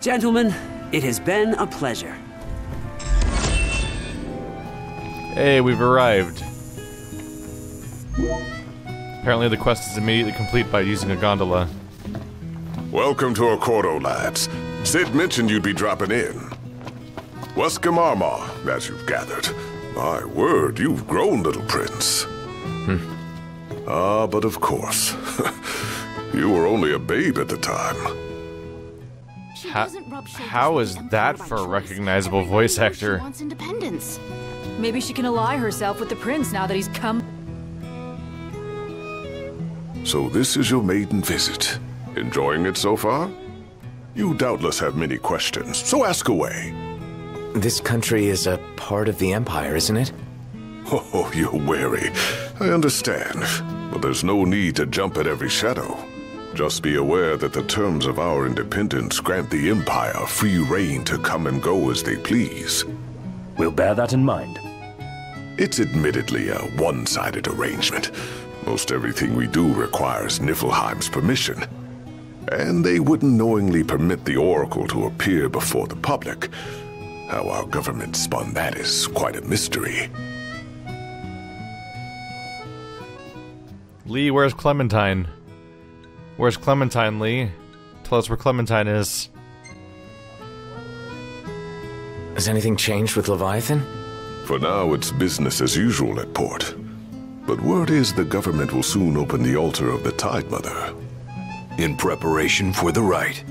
Gentlemen, it has been a pleasure. Hey, we've arrived. Apparently the quest is immediately complete by using a gondola. Welcome to Accordo, lads. Sid mentioned you'd be dropping in. Wescom Armor, as you've gathered. My word, you've grown, little prince. Ah, but of course. You were only a babe at the time. How is that for a recognizable voice actor? She wants independence. Maybe she can ally herself with the prince now that he's come. So this is your maiden visit. Enjoying it so far? You doubtless have many questions, so ask away. This country is a part of the Empire, isn't it? Oh, you're wary. I understand. But there's no need to jump at every shadow. Just be aware that the terms of our independence grant the Empire free reign to come and go as they please. We'll bear that in mind. It's admittedly a one-sided arrangement. Most everything we do requires Niflheim's permission. And they wouldn't knowingly permit the Oracle to appear before the public. How our government spun that is quite a mystery. Lee, where's Clementine? Where's Clementine, Lee? Tell us where Clementine is. Has anything changed with Leviathan? For now, it's business as usual at port. But word is the government will soon open the altar of the Tide Mother. In preparation for the rite.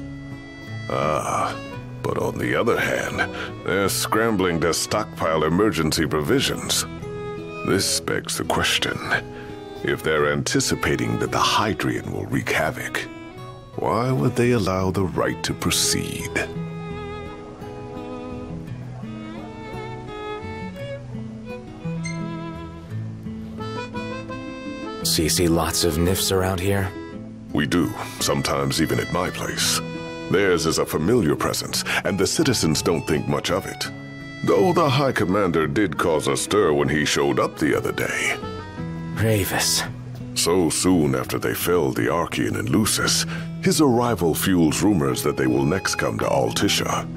Ah, but on the other hand, they're scrambling to stockpile emergency provisions. This begs the question, if they're anticipating that the Hydrian will wreak havoc, why would they allow the rite to proceed? So you see lots of Nifs around here? We do, sometimes even at my place. Theirs is a familiar presence, and the citizens don't think much of it. Though the High Commander did cause a stir when he showed up the other day. Ravis. So soon after they felled the Archean in Lucis, his arrival fuels rumors that they will next come to Altissia.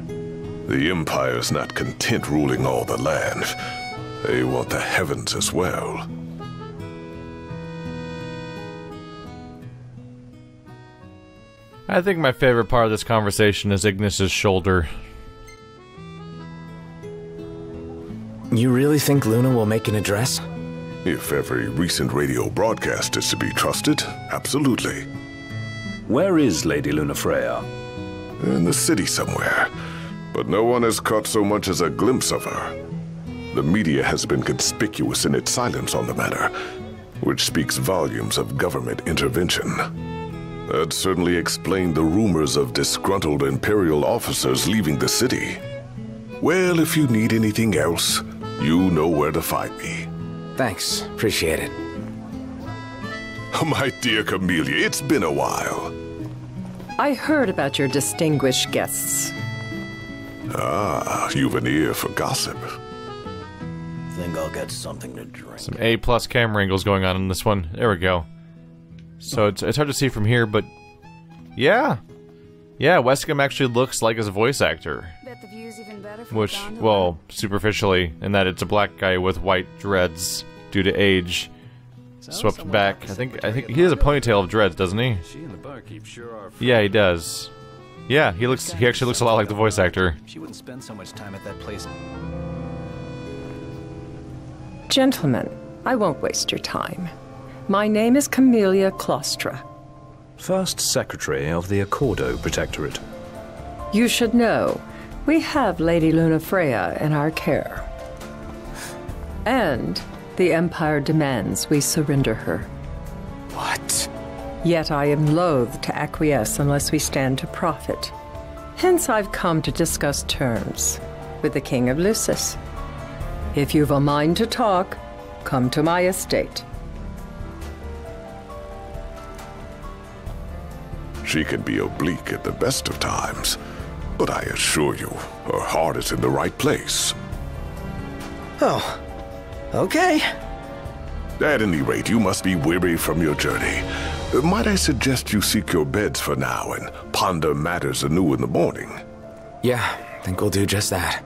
The Empire's not content ruling all the land. They want the heavens as well. I think my favorite part of this conversation is Ignis's shoulder. You really think Luna will make an address? If every recent radio broadcast is to be trusted, absolutely. Where is Lady Lunafreya? In the city somewhere, but no one has caught so much as a glimpse of her. The media has been conspicuous in its silence on the matter, which speaks volumes of government intervention. That certainly explained the rumors of disgruntled Imperial officers leaving the city. Well, if you need anything else, you know where to find me. Thanks, appreciate it. My dear Camellia, it's been a while. I heard about your distinguished guests. Ah, you've an ear for gossip. Think I'll get something to drink. Some A+ camera angles going on in this one. There we go. So it's hard to see from here, but yeah, Wescom actually looks like his voice actor. Bet the view's even better from Which, gondola. well, superficially, in that it's a black guy with white dreads due to age, swept back. I think he has a ponytail of dreads, doesn't he? She and the barkeep sure are. Yeah, he does. Yeah, he actually looks a lot like the voice actor. She wouldn't spend so much time at that place. Gentlemen, I won't waste your time. My name is Camellia Claustra. First Secretary of the Accordo Protectorate. You should know, we have Lady Lunafreya in our care. And the Empire demands we surrender her. What? Yet I am loath to acquiesce unless we stand to profit. Hence I've come to discuss terms with the King of Lucis. If you've a mind to talk, come to my estate. She can be oblique at the best of times, but I assure you, her heart is in the right place. Oh, okay. At any rate, you must be weary from your journey. Might I suggest you seek your beds for now and ponder matters anew in the morning? Yeah, think we'll do just that.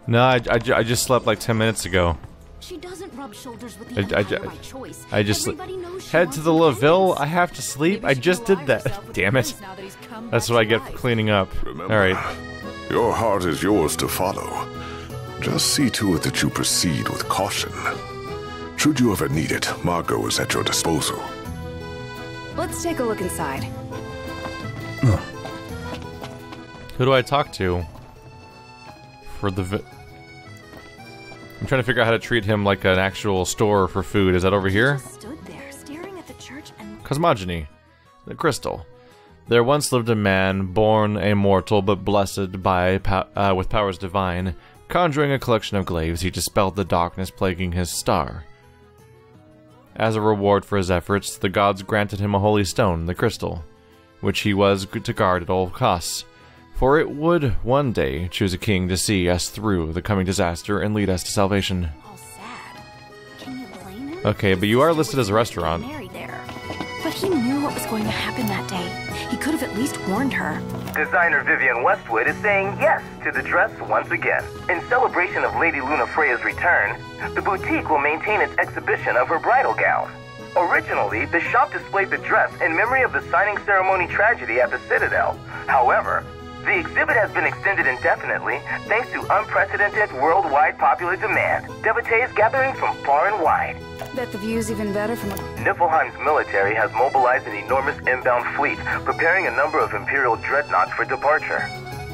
No, I just slept like 10 minutes ago. She doesn't rub shoulders with the Empire by choice. I just Everybody knows she head wants to the be Laville. Princess. I have to sleep. Maybe I she just can did ally that. herself with the Damn it. prince now that he's come That's back what I to get for life. cleaning up. Remember, All right. your heart is yours to follow. Just see to it that you proceed with caution. Should you ever need it, Margot is at your disposal. Let's take a look inside. Who do I talk to? For the I'm trying to figure out how to treat him like an actual store for food. Is that over here? Just stood there, staring at the church and... Cosmogony. The crystal. There once lived a man, born a mortal but blessed by with powers divine. Conjuring a collection of glaives, he dispelled the darkness plaguing his star. As a reward for his efforts, the gods granted him a holy stone, the crystal, which he was to guard at all costs. For it would, one day, choose a king to see us through the coming disaster and lead us to salvation. all sad. Can you blame him? Okay, but you are listed as a restaurant. Married there. But he knew what was going to happen that day. He could have at least warned her. Designer Vivian Westwood is saying yes to the dress once again. In celebration of Lady Luna Freya's return, the boutique will maintain its exhibition of her bridal gown. Originally, the shop displayed the dress in memory of the signing ceremony tragedy at the Citadel. However, the exhibit has been extended indefinitely thanks to unprecedented worldwide popular demand. Devotees gathering from far and wide. Bet the view's even better from a... Niflheim's military has mobilized an enormous inbound fleet, preparing a number of Imperial dreadnoughts for departure.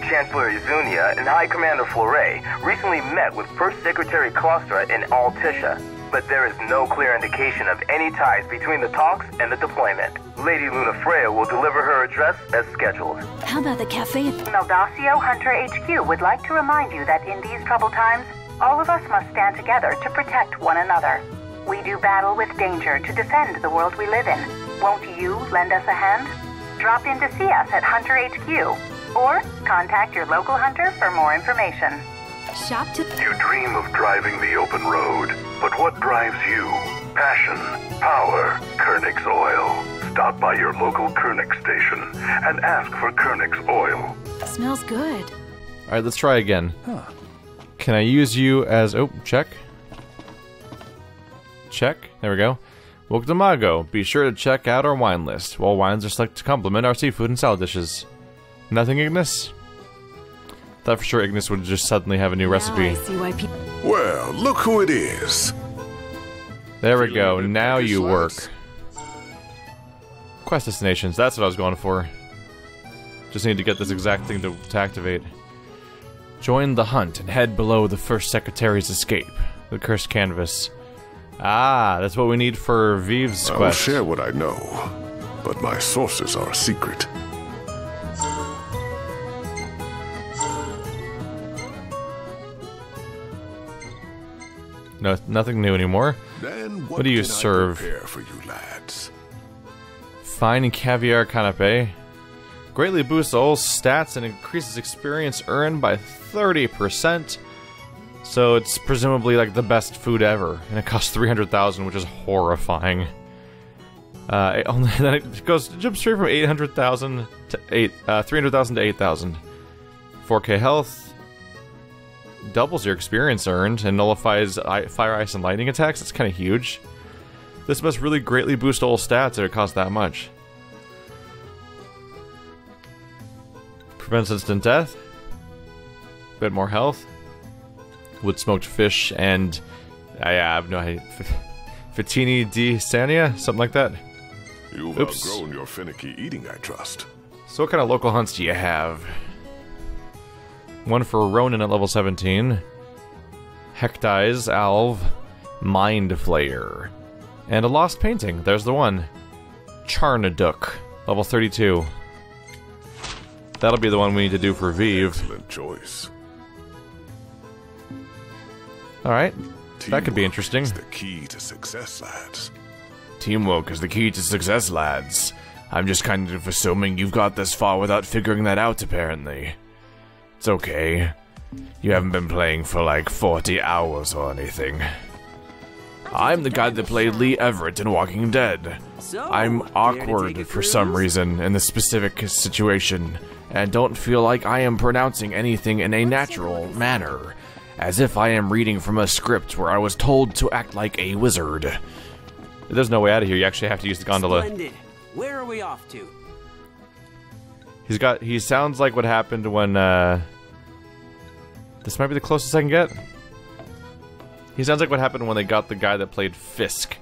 Chancellor Izunia and High Commander Fleuret recently met with First Secretary Claustra in Altisha, but there is no clear indication of any ties between the talks and the deployment. Lady Luna Freya will deliver her address as scheduled. How about the cafe? Meldacio Hunter HQ would like to remind you that in these troubled times, all of us must stand together to protect one another. We do battle with danger to defend the world we live in. Won't you lend us a hand? Drop in to see us at Hunter HQ, or contact your local hunter for more information. Shop to... You dream of driving the open road, but what drives you? Passion, power, Koenig's oil. Stop by your local Koenig station and ask for Koenig's oil. Smells good. Alright, let's try again. Can I use you as... Oh, check. Check. There we go. Welcome to Mago. Be sure to check out our wine list. All wines are selected to complement our seafood and salad dishes. Nothing, Ignis? Thought for sure Ignis would just suddenly have a new recipe. I see why people... Well, look who it is. There we go. Now you work. Quest destinations. That's what I was going for. Just need to get this exact thing to activate. Join the hunt and head below the First Secretary's escape. The cursed canvas. Ah, that's what we need for Vive's I'll quest. share what I know, but my sources are a secret. No, nothing new anymore. Then what do you can I serve? prepare for you lads? Fine caviar canapé. Greatly boosts all stats and increases experience earned by 30%. So it's presumably like the best food ever, and it costs 300,000, which is horrifying. Then it jumps straight from 800,000 to 300,000 to 8,000. 4K health. Doubles your experience earned and nullifies fire, ice, and lightning attacks. That's kind of huge. This must really greatly boost all stats if it costs that much. Prevents instant death. Bit more health. Wood smoked fish and I have no idea. Fetini di Sania? Something like that. You've outgrown your finicky eating, I trust. So what kind of local hunts do you have? One for Ronin at level 17. Hectize, Alv, Mind Flayer. And a lost painting. There's the one. Charnaduk, level 32. That'll be the one we need to do for Vive. Excellent choice. Alright. That could be interesting. Teamwork is the key to success, lads. Teamwork is the key to success, lads. I'm just kind of assuming you've got this far without figuring that out, apparently. It's okay. You haven't been playing for like 40 hours or anything. I'm the guy that played Lee Everett in Walking Dead. I'm awkward for some reason in this specific situation, and don't feel like I am pronouncing anything in a natural manner, as if I am reading from a script where I was told to act like a wizard. There's no way out of here. You actually have to use the gondola. Splendid. Where are we off to? He sounds like what happened when, this might be the closest I can get. He sounds like what happened when they got the guy that played Fisk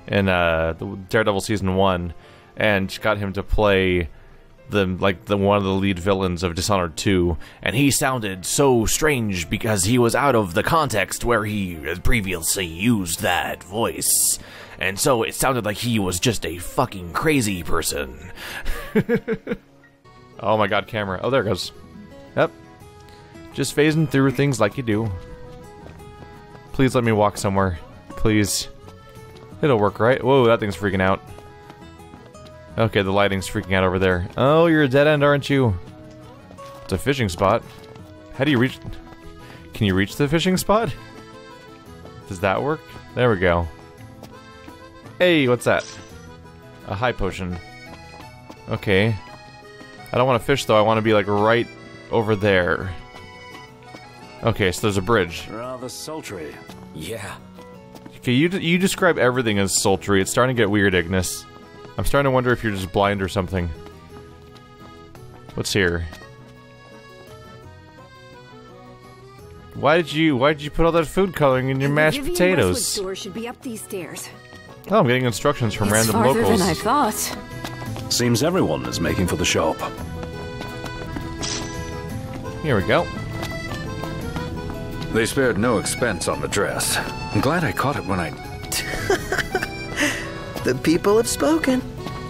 in, the Daredevil Season 1, and got him to play one of the lead villains of Dishonored 2, and he sounded so strange because he was out of the context where he had previously used that voice. And so it sounded like he was just a fucking crazy person. Oh my god, camera. Oh, there it goes. Yep. Just phasing through things like you do. Please let me walk somewhere. Please. It'll work, right? Whoa, that thing's freaking out. Okay, the lighting's freaking out over there. Oh, you're a dead end, aren't you? It's a fishing spot. How do you reach... Can you reach the fishing spot? Does that work? There we go. Hey, what's that? A high potion. Okay. I don't want to fish, though. I want to be, like, right over there. Okay, so there's a bridge. Rather sultry. Yeah. Okay, you describe everything as sultry. It's starting to get weird, Ignis. I'm starting to wonder if you're just blind or something. What's here? Why did you put all that food coloring in your mashed potatoes? The store should be up these stairs. Oh, I'm getting instructions from random farther locals. than I thought. Seems everyone is making for the shop. Here we go. They spared no expense on the dress. I'm glad I caught it when I... The people have spoken.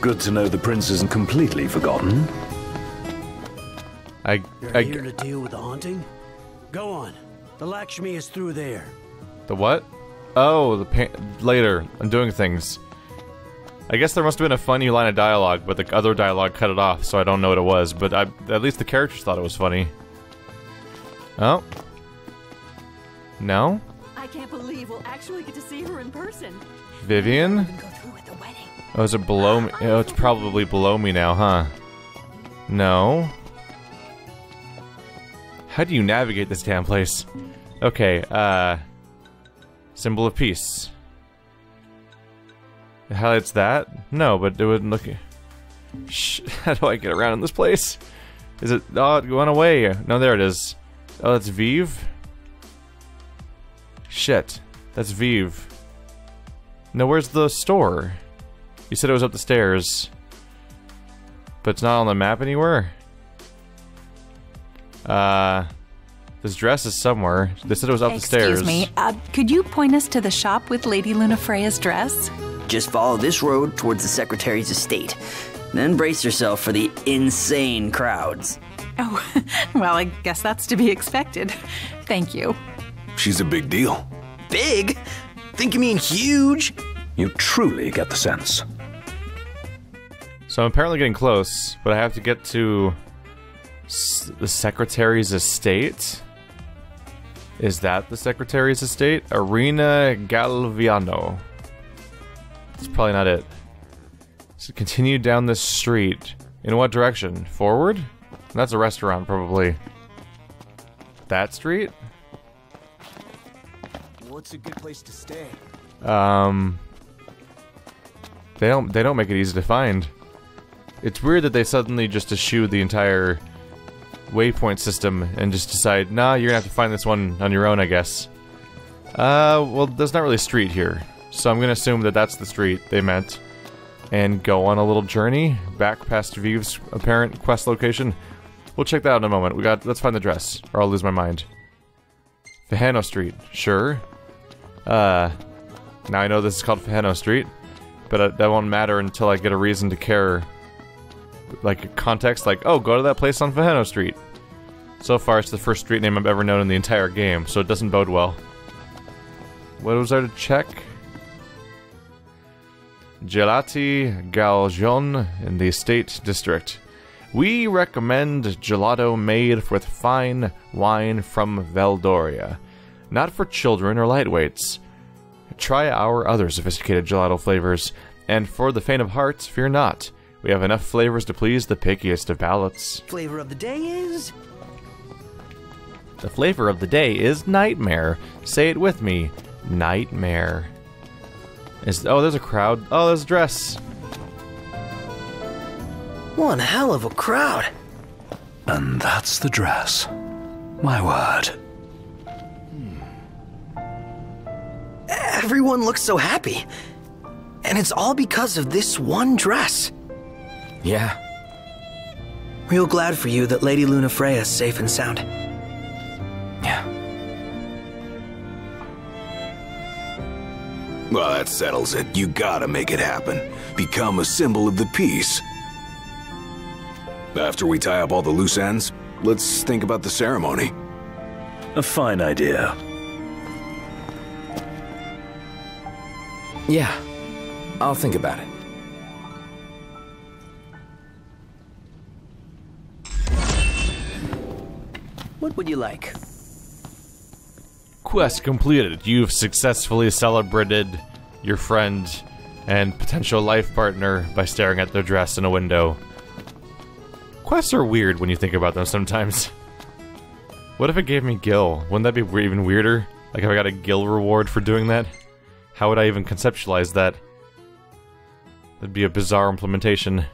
Good to know the prince isn't completely forgotten. You're here to deal with the haunting? Go on. The Lakshmi is through there. The what? Oh, later. I'm doing things. I guess there must have been a funny line of dialogue, but the other dialogue cut it off, so I don't know what it was. But at least the characters thought it was funny. Oh. No? I can't believe we'll actually get to see her in person. Vivian? Oh, is it below me? Oh, it's probably below me now, huh? No. How do you navigate this damn place? Okay, symbol of peace. It highlights that? No, but it wouldn't look... How do I get around in this place? Is it... Oh, it went away. No, there it is. Oh, that's Vive? Shit. That's Vive. No, where's the store? You said it was up the stairs. But it's not on the map anywhere? This dress is somewhere. They said it was up the stairs. Excuse me, could you point us to the shop with Lady Lunafreya's dress? Just follow this road towards the Secretary's estate. Then brace yourself for the insane crowds. Oh, well, I guess that's to be expected. Thank you. She's a big deal. Big? Think you mean huge? You truly get the sense. So I'm apparently getting close, but I have to get to the Secretary's estate? Is that the Secretary's estate? Arena Galviano. It's probably not it. So continue down this street. In what direction? Forward? That's a restaurant, probably. That street? What's a good place to stay? They don't make it easy to find. It's weird that they suddenly just eschew the entire waypoint system and just decide, nah, you're gonna have to find this one on your own, I guess. Well, there's not really a street here, so I'm gonna assume that that's the street they meant. And go on a little journey back past Vive's apparent quest location. We'll check that out in a moment. Let's find the dress, or I'll lose my mind. Fajano Street, sure. Now I know this is called Fajano Street, but that won't matter until I get a reason to care. Like a context, like, oh, go to that place on Fajano Street. So far, it's the first street name I've ever known in the entire game, so it doesn't bode well. What was there to check? Gelati Galjon in the Estate District. We recommend gelato made with fine wine from Valdoria. Not for children or lightweights. Try our other sophisticated gelato flavors, and for the faint of heart, fear not. We have enough flavors to please the pickiest of palates. Flavor of the day is... The flavor of the day is nightmare. Say it with me. Nightmare. Oh, there's a crowd. Oh, there's a dress. One hell of a crowd. And that's the dress. My word. Everyone looks so happy. And it's all because of this one dress. Yeah. Real glad for you that Lady Luna Freya's safe and sound. Yeah. Well, that settles it. You gotta make it happen. Become a symbol of the peace. After we tie up all the loose ends, let's think about the ceremony. A fine idea. Yeah. I'll think about it. What would you like? Quest completed. You've successfully celebrated your friend and potential life partner by staring at their dress in a window. Quests are weird when you think about them sometimes. What if it gave me Gil? Wouldn't that be even weirder? Like if I got a Gil reward for doing that? How would I even conceptualize that? That'd be a bizarre implementation.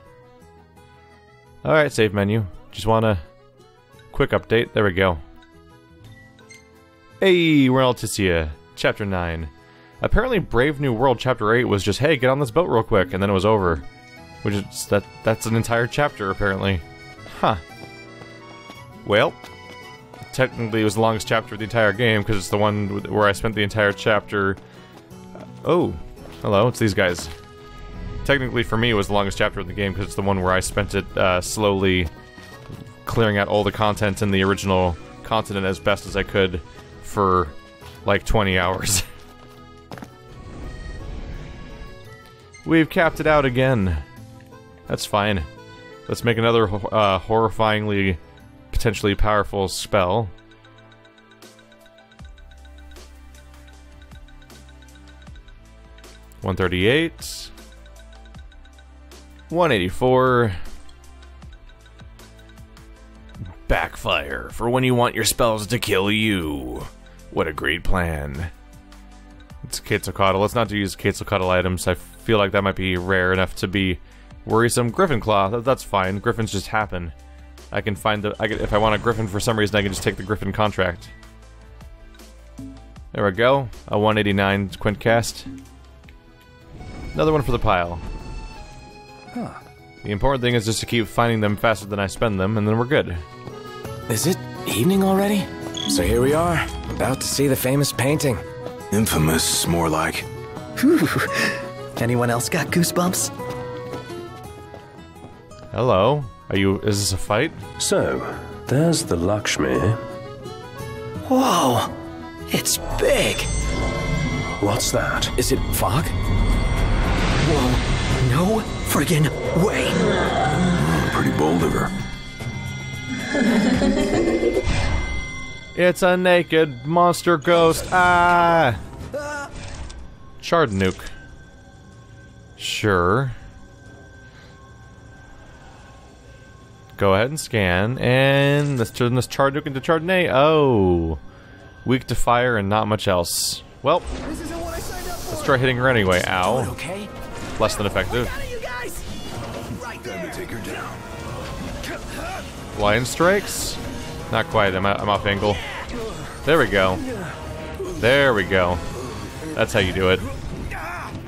Alright, save menu. Just want a quick update. There we go. Hey, we're in Alticia, Chapter 9. Apparently Brave New World Chapter 8 was just, hey, get on this boat real quick, and then it was over. Which is, that's an entire chapter, apparently. Huh. Well, technically it was the longest chapter of the entire game, because it's the one where I spent the entire chapter... Oh, hello, it's these guys. Technically, for me, it was the longest chapter of the game, because it's the one where I spent it slowly clearing out all the content in the original continent as best as I could for, like, 20 hours. We've capped it out again. That's fine. Let's make another horrifyingly, potentially powerful spell. $138. $184. Backfire for when you want your spells to kill you. What a great plan. It's Quetzalcoatl. Let's not use Quetzalcoatl items. I feel like that might be rare enough to be worrisome. Griffin Claw, that's fine. Griffins just happen. I can find the... if I want a Griffin for some reason, I can just take the Griffin contract. There we go. A 189 Quint cast. Another one for the pile. Huh. The important thing is just to keep finding them faster than I spend them, and then we're good. Is it evening already? So here we are, about to see the famous painting. Infamous, more like. Whew. Anyone else got goosebumps? Hello. Is this a fight? So, there's the Lakshmi. Whoa! It's big! What's that? Is it fog? Whoa. No friggin' way! Pretty bold of her. It's a naked monster ghost. Ah! Shard nuke. Sure. Go ahead and scan, and let's turn this Chard nuke into Chardonnay. Oh. Weak to fire and not much else. Well, let's try hitting her anyway. Ow. Okay. Less than effective. Lion strikes? Not quite, I'm off angle. There we go. There we go. That's how you do it.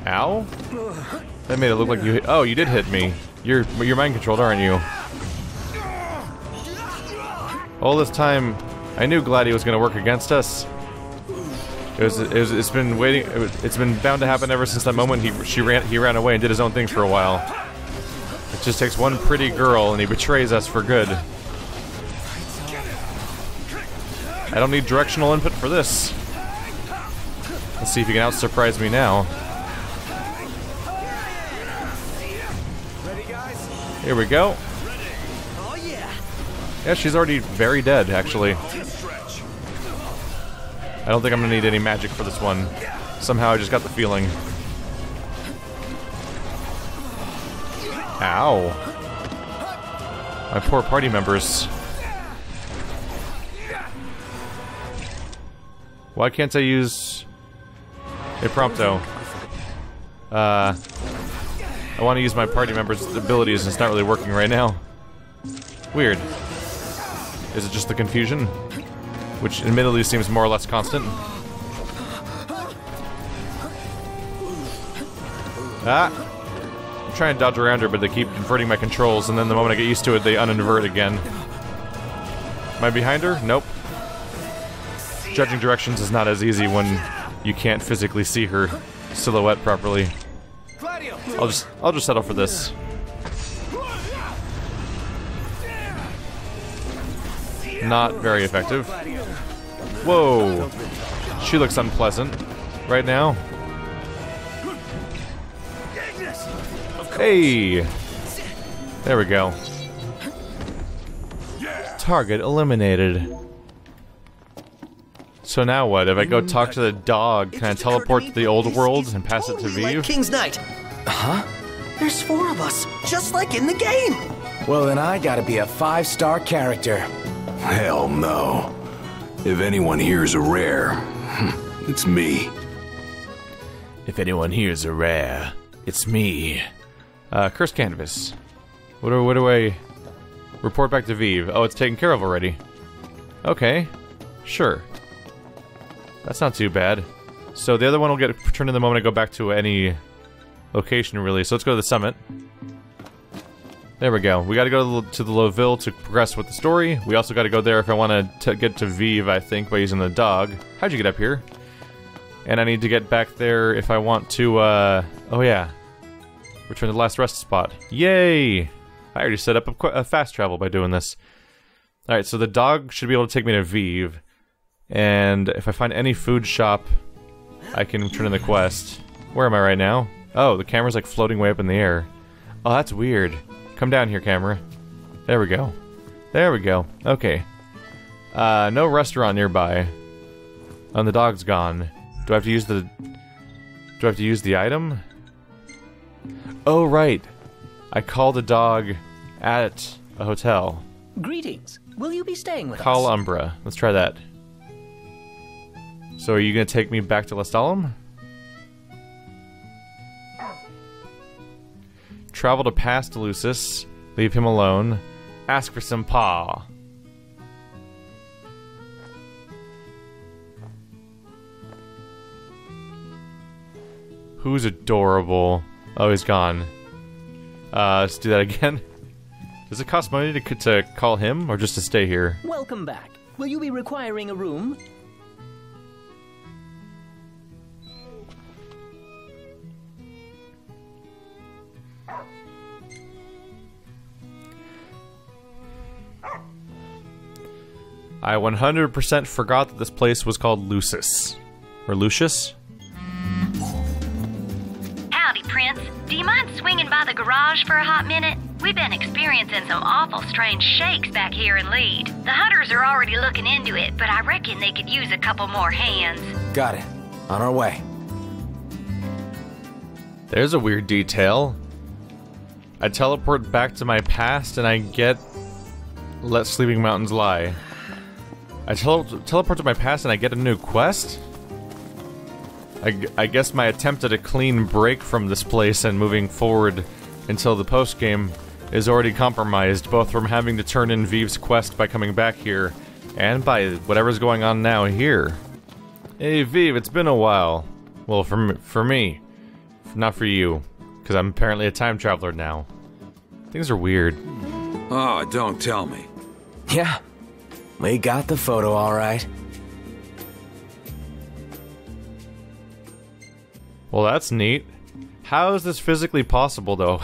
Ow? That made it look like you hit. Oh, you did hit me. You're mind controlled, aren't you? All this time, I knew Glady was gonna work against us. It's been waiting. It's been bound to happen ever since that moment. He ran away and did his own thing for a while. It just takes one pretty girl, and he betrays us for good. I don't need directional input for this. Let's see if you can out-surprise me now. Here we go. Yeah, she's already very dead, actually. I don't think I'm gonna need any magic for this one. Somehow I just got the feeling. Ow. My poor party members. Why can't I use a prompto? I want to use my party members' abilities and it's not really working right now. Weird. Is it just the confusion? Which admittedly seems more or less constant. Ah! I'm trying to dodge around her, but they keep inverting my controls, and then the moment I get used to it, they uninvert again. Am I behind her? Nope. Judging directions is not as easy when you can't physically see her silhouette properly. I'll just settle for this. Not very effective. Whoa! She looks unpleasant right now. Hey! There we go. Target eliminated. So now what? If I go talk to the dog, can I teleport to the old world and pass it to Vive? Like King's Knight. Huh? There's 4 of us, just like in the game. Well, then I gotta be a 5-star character. Hell no. If anyone here's a rare, it's me. If anyone here's a rare, it's me. Curse canvas. What do I report back to Vive? Oh, it's taken care of already. Okay, sure. That's not too bad. So the other one will get returned in the moment I go back to any location, really. So let's go to the summit. There we go. We gotta go to the Loville to progress with the story. We also gotta go there if I want to get to Vive, I think, by using the dog. How'd you get up here? And I need to get back there if I want to, oh yeah. Return to the last rest spot. Yay! I already set up a fast travel by doing this. Alright, so the dog should be able to take me to Vive. And if I find any food shop, I can turn in the quest. Where am I right now? Oh, the camera's like floating way up in the air. Oh, that's weird. Come down here, camera. There we go. There we go. Okay. No restaurant nearby. And the dog's gone. Do I have to use the... Do I have to use the item? Oh, right. I called the dog at a hotel. Greetings. Will you be staying with Call us? Umbra. Let's try that. So are you gonna take me back to Lestalem? Travel to past Lucis. Leave him alone. Ask for some paw. Who's adorable? Oh, he's gone. Let's do that again. Does it cost money to call him, or just to stay here? Welcome back. Will you be requiring a room? I 100% forgot that this place was called Lucis. Or Lucius? Howdy, Prince. Do you mind swinging by the garage for a hot minute? We've been experiencing some awful strange shakes back here in Lead. The hunters are already looking into it, but I reckon they could use a couple more hands. Got it. On our way. There's a weird detail. I teleport back to my past and I get Let Sleeping Mountains Lie. I teleport to my past and I get a new quest? I guess my attempt at a clean break from this place and moving forward until the post-game is already compromised, both from having to turn in Vive's quest by coming back here, and by whatever's going on now here. Hey Vive, it's been a while. Well, for me. Not for you, because I'm apparently a time traveler now. Things are weird. Oh, don't tell me. Yeah. We got the photo all right. Well, that's neat. How is this physically possible, though?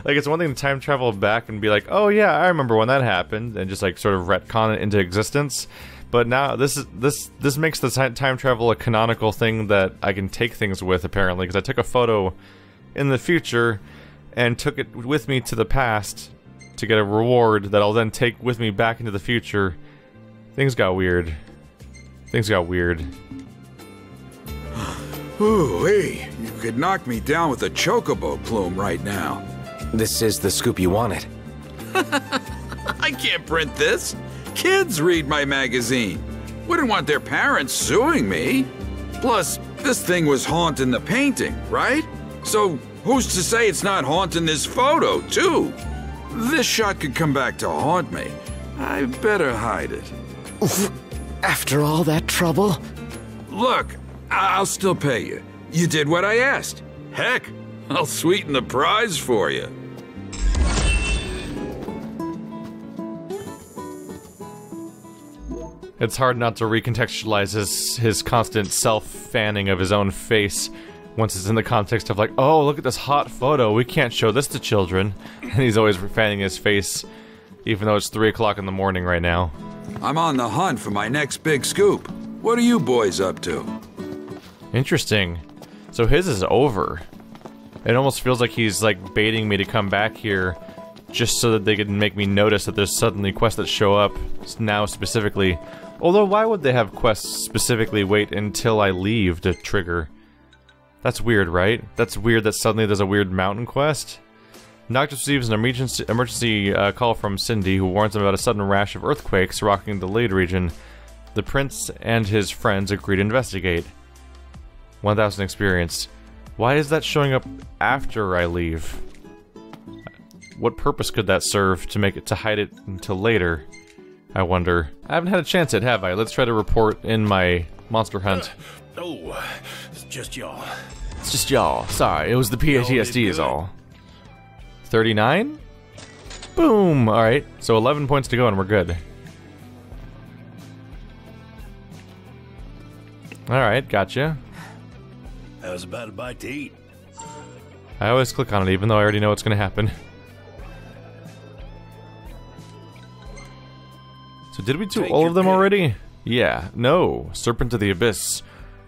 Like, it's one thing to time travel back and be like, oh yeah, I remember when that happened, and just like sort of retcon it into existence. But now this makes the time travel a canonical thing that I can take things with, apparently, because I took a photo in the future and took it with me to the past to get a reward that I'll then take with me back into the future. Things got weird. Things got weird. Ooh, hey, you could knock me down with a chocobo plume right now. This is the scoop you wanted. I can't print this. Kids read my magazine. Wouldn't want their parents suing me. Plus, this thing was haunting the painting, right? So, who's to say it's not haunting this photo, too? This shot could come back to haunt me. I better hide it. After all that trouble? Look, I'll still pay you. You did what I asked. Heck, I'll sweeten the prize for you. It's hard not to recontextualize his constant self-fanning of his own face once it's in the context of like, oh, look at this hot photo, we can't show this to children. And he's always fanning his face, even though it's 3 o'clock in the morning right now. I'm on the hunt for my next big scoop. What are you boys up to? Interesting. So his is over. It almost feels like he's like baiting me to come back here just so that they could make me notice that there's suddenly quests that show up now specifically. Although, why would they have quests specifically wait until I leave to trigger? That's weird, right? That's weird that suddenly there's a weird mountain quest. Noctis receives an emergency call from Cindy, who warns him about a sudden rash of earthquakes rocking the Lade region. The prince and his friends agree to investigate. 1000 experience. Why is that showing up after I leave? What purpose could that serve to make it to hide it until later? I wonder. I haven't had a chance yet, have I? Let's try to report in my monster hunt. Oh, it's just y'all. It's just y'all. Sorry, it was the PTSD is all. 39? Boom! Alright, so 11 points to go and we're good. Alright, gotcha. I was about a bite to eat. I always click on it even though I already know what's gonna happen. So did we do all of them already? Yeah. No. Serpent of the Abyss.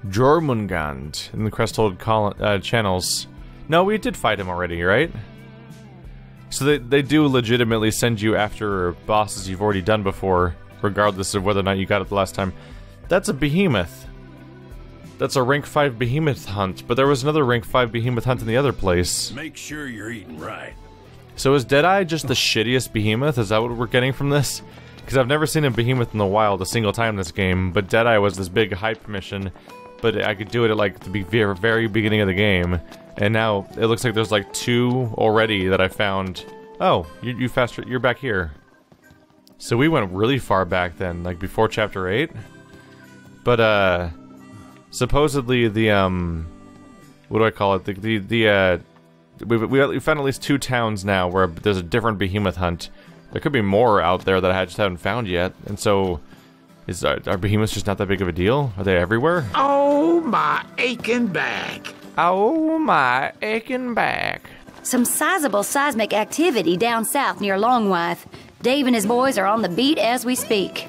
Jormungand in the Cresthold channels. No, we did fight him already, right? So they do legitimately send you after bosses you've already done before, regardless of whether or not you got it the last time. That's a behemoth. That's a rank 5 behemoth hunt, but there was another rank 5 behemoth hunt in the other place. Make sure you're eating right. So is Deadeye just the shittiest behemoth? Is that what we're getting from this? Because I've never seen a behemoth in the wild a single time in this game, but Deadeye was this big hype mission, but I could do it at like the very beginning of the game, and now it looks like there's like 2 already that I found. Oh, you're back here. So we went really far back then, like before chapter 8. But supposedly the what do I call it? We found at least 2 towns now where there's a different behemoth hunt. There could be more out there that I just haven't found yet, and so are behemoths just not that big of a deal? Are they everywhere? Oh, my aching back. Oh, my aching back. Some sizable seismic activity down south near Longwife. Dave and his boys are on the beat as we speak.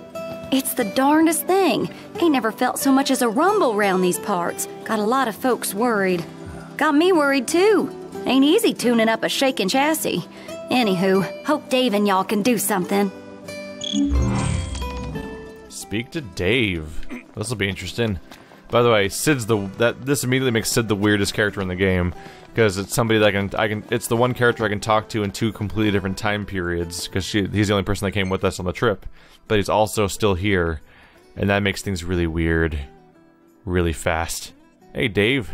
It's the darndest thing. Ain't never felt so much as a rumble round these parts. Got a lot of folks worried. Got me worried too. Ain't easy tuning up a shaking chassis. Anywho, hope Dave and y'all can do something. Speak to Dave. This'll be interesting. By the way, this immediately makes Sid the weirdest character in the game, because it's somebody that it's the one character I can talk to in 2 completely different time periods, because he's the only person that came with us on the trip, but he's also still here, and that makes things really weird, really fast. Hey, Dave.